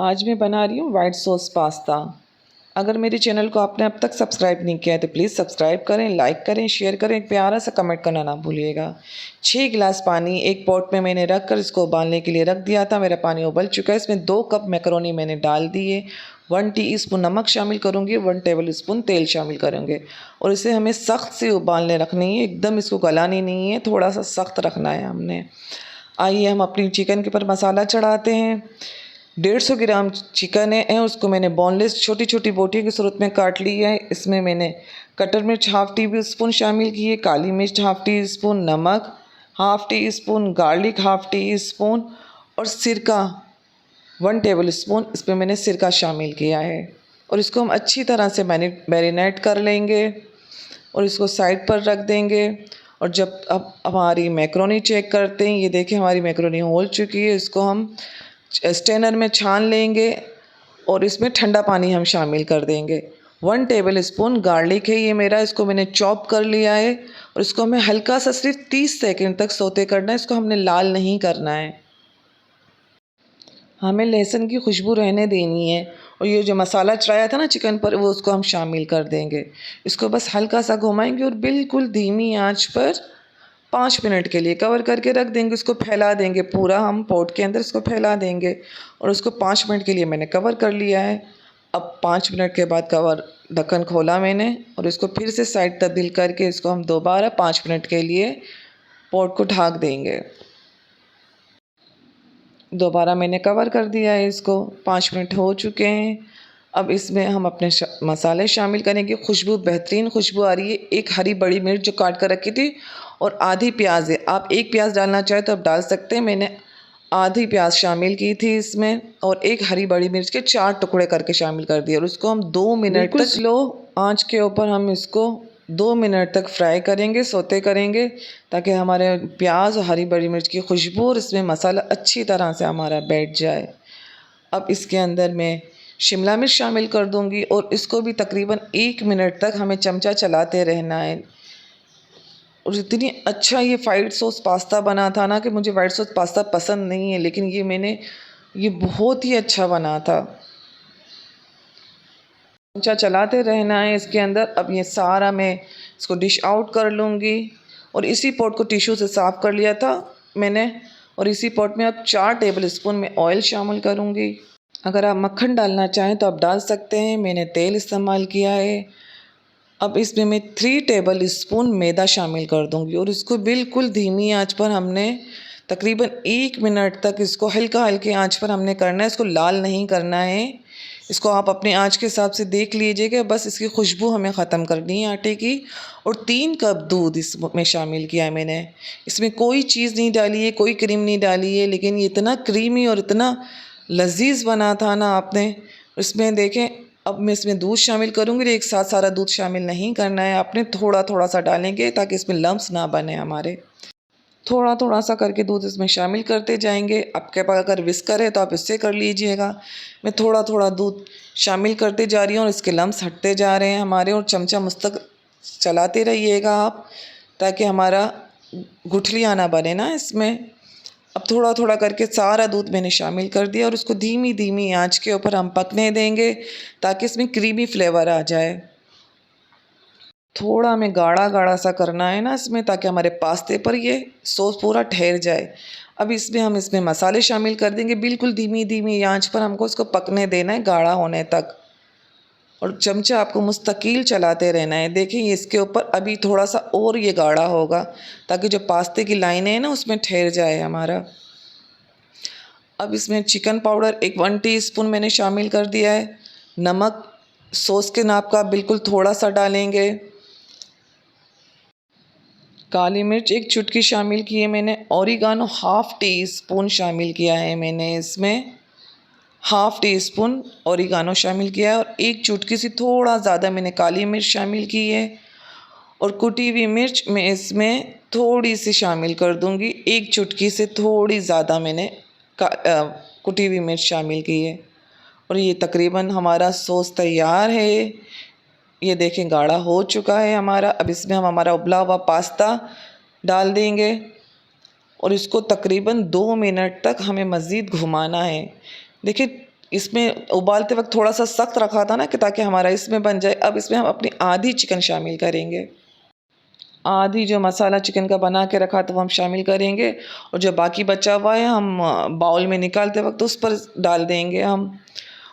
आज मैं बना रही हूँ वाइट सॉस पास्ता। अगर मेरे चैनल को आपने अब तक सब्सक्राइब नहीं किया है तो प्लीज़ सब्सक्राइब करें, लाइक करें, शेयर करें, एक प्यारा सा कमेंट करना ना भूलिएगा। 6 गिलास पानी एक पॉट में मैंने रख कर इसको उबालने के लिए रख दिया था। मेरा पानी उबल चुका है। इसमें 2 कप मैकरोनी मैंने डाल दिए। 1 टीस्पून नमक शामिल करूँगी, 1 टेबल स्पून तेल शामिल करेंगे और इसे हमें सख्त से उबालने रखनी है। एकदम इसको गलानी नहीं है, थोड़ा सा सख्त रखना है हमने। आइए हम अपनी चिकन के ऊपर मसाला चढ़ाते हैं। 150 ग्राम चिकन है, उसको मैंने बोनलेस छोटी छोटी बोटियों की सूरत में काट लिया है। इसमें मैंने कटर मिर्च हाफ़ टी स्पून शामिल की है, काली मिर्च हाफ़ टी स्पून, नमक half tea spoon, garlic half tea spoon और सिरका 1 टेबल स्पून इसमें मैंने सिरका शामिल किया है। और इसको हम अच्छी तरह से मैरिनेट कर लेंगे और इसको साइड पर रख देंगे। और जब अब हमारी मैक्रोनी चेक करते हैं, ये देखिए हमारी मैक्रोनी हो चुकी है। इसको हम स्ट्रेनर में छान लेंगे और इसमें ठंडा पानी हम शामिल कर देंगे। 1 टेबल स्पून गार्लिक है ये मेरा, इसको मैंने चॉप कर लिया है और इसको हमें हल्का सा सिर्फ 30 सेकंड तक सौते करना है। इसको हमने लाल नहीं करना है, हमें लहसुन की खुशबू रहने देनी है। और ये जो मसाला चढ़ाया था ना चिकन पर, वो उसको हम शामिल कर देंगे। इसको बस हल्का सा घुमाएंगे और बिल्कुल धीमी आंच पर 5 मिनट के लिए कवर करके रख देंगे। उसको फैला देंगे, पूरा हम पॉट के अंदर इसको फैला देंगे और उसको 5 मिनट के लिए मैंने कवर कर लिया है। अब 5 मिनट के बाद ढक्कन खोला मैंने और इसको फिर से साइड तब्दील करके इसको हम दोबारा 5 मिनट के लिए पॉट को ढक देंगे। दोबारा मैंने कवर कर दिया है इसको, 5 मिनट हो चुके हैं। अब इसमें हम अपने मसाले शामिल करेंगे। खुशबू बेहतरीन खुशबू आ रही है। एक हरी बड़ी मिर्च जो काट कर रखी थी और आधी प्याज है, आप 1 प्याज डालना चाहे तो आप डाल सकते हैं। मैंने आधी प्याज शामिल की थी इसमें और एक हरी बड़ी मिर्च के 4 टुकड़े करके शामिल कर दिए और उसको हम 2 मिनट तक स्लो आंच के ऊपर हम इसको 2 मिनट तक फ्राई करेंगे, सौते करेंगे, ताकि हमारे प्याज और हरी बड़ी मिर्च की खुशबू और इसमें मसाला अच्छी तरह से हमारा बैठ जाए। अब इसके अंदर मैं शिमला मिर्च शामिल कर दूंगी और इसको भी तकरीबन 1 मिनट तक हमें चमचा चलाते रहना है। और इतनी अच्छा ये वाइट सॉस पास्ता बना था ना कि मुझे वाइट सॉस पास्ता पसंद नहीं है, लेकिन ये बहुत ही अच्छा बना था। चमचा चलाते रहना है इसके अंदर। अब ये सारा मैं इसको डिश आउट कर लूँगी और इसी पॉट को टिश्यू से साफ़ कर लिया था मैंने और इसी पॉट में अब 4 टेबल स्पून में ऑयल शामिल करूँगी। अगर आप मक्खन डालना चाहें तो आप डाल सकते हैं, मैंने तेल इस्तेमाल किया है। अब इसमें मैं 3 टेबल स्पून मैदा शामिल कर दूंगी और इसको बिल्कुल धीमी आंच पर हमने तकरीबन 1 मिनट तक इसको हल्की आंच पर हमने करना है। इसको लाल नहीं करना है। इसको आप अपने आंच के हिसाब से देख लीजिएगा, बस इसकी खुशबू हमें ख़त्म करनी है आटे की। और 3 कप दूध इसमें शामिल किया है मैंने। इसमें कोई चीज़ नहीं डाली है, कोई क्रीम नहीं डाली है, लेकिन ये इतना क्रीमी और इतना लजीज बना था ना आपने। इसमें देखें, अब मैं इसमें दूध शामिल करूँगी। एक साथ सारा दूध शामिल नहीं करना है, आपने थोड़ा थोड़ा सा डालेंगे ताकि इसमें लम्स ना बने हमारे। थोड़ा थोड़ा सा करके दूध इसमें शामिल करते जाएंगे। आपके पास अगर विस्कर है तो आप इससे कर लीजिएगा। मैं थोड़ा थोड़ा दूध शामिल करते जा रही हूँ और इसके लम्स हटते जा रहे हैं हमारे। और चमचा मुस्तक चलाते रहिएगा आप, ताकि हमारा गुठलियाँ ना बने ना इसमें। अब थोड़ा थोड़ा करके सारा दूध मैंने शामिल कर दिया और उसको धीमी धीमी आंच के ऊपर हम पकने देंगे ताकि इसमें क्रीमी फ्लेवर आ जाए। थोड़ा हमें गाढ़ा गाढ़ा सा करना है ना इसमें, ताकि हमारे पास्ते पर ये सॉस पूरा ठहर जाए। अब इसमें मसाले शामिल कर देंगे। बिल्कुल धीमी धीमी आंच पर हमको इसको पकने देना है, गाढ़ा होने तक। और चमचा आपको मुस्तकिल चलाते रहना है। देखिए इसके ऊपर अभी थोड़ा सा और ये गाढ़ा होगा, ताकि जो पास्ते की लाइनें हैं ना उसमें ठहर जाए हमारा। अब इसमें चिकन पाउडर 1 टीस्पून मैंने शामिल कर दिया है। नमक सॉस के नाप का बिल्कुल थोड़ा सा डालेंगे। काली मिर्च 1 चुटकी शामिल की है मैंने। ओरिगानो हाफ़ टी स्पून शामिल किया है मैंने इसमें। हाफ़ टी स्पून ओरिगानो शामिल किया है और 1 चुटकी से थोड़ा ज़्यादा मैंने काली मिर्च शामिल की है। और कुटी हुई मिर्च मैं इसमें थोड़ी सी शामिल कर दूंगी। 1 चुटकी से थोड़ी ज़्यादा मैंने कुटी हुई मिर्च शामिल की है। और ये तकरीबन हमारा सॉस तैयार है। ये देखें गाढ़ा हो चुका है हमारा। अब इसमें हम हमारा उबला हुआ पास्ता डाल देंगे और इसको तकरीबन 2 मिनट तक हमें मज़ीद घुमाना है। देखिए इसमें उबालते वक्त थोड़ा सा सख्त रखा था ना कि ताकि हमारा इसमें बन जाए। अब इसमें हम अपनी आधी चिकन शामिल करेंगे। आधी जो मसाला चिकन का बना के रखा था वो हम शामिल करेंगे, और जो बाकी बचा हुआ है हम बाउल में निकालते वक्त उस पर डाल देंगे हम,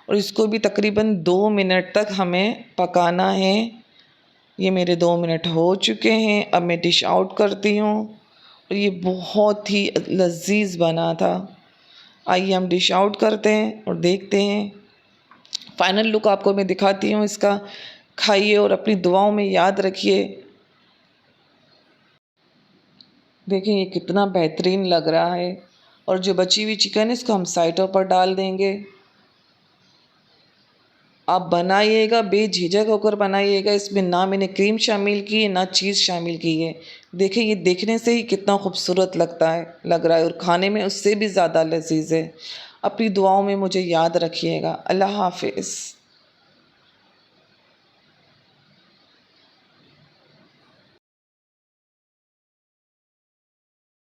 और इसको भी तकरीबन 2 मिनट तक हमें पकाना है। ये मेरे 2 मिनट हो चुके हैं। अब मैं डिश आउट करती हूँ, और ये बहुत ही लज़ीज़ बना था। आइए हम डिश आउट करते हैं और देखते हैं। फाइनल लुक आपको मैं दिखाती हूँ इसका। खाइए और अपनी दुआओं में याद रखिए। देखिए ये कितना बेहतरीन लग रहा है। और जो बची हुई चिकन है इसको हम साइडों पर डाल देंगे। आप बनाइएगा, बेझिझक होकर बनाइएगा। इसमें ना मैंने क्रीम शामिल की है ना चीज़ शामिल की है। देखिए ये देखने से ही कितना खूबसूरत लग रहा है, और खाने में उससे भी ज़्यादा लजीज है। अपनी दुआओं में मुझे याद रखिएगा। अल्लाह हाफिज़।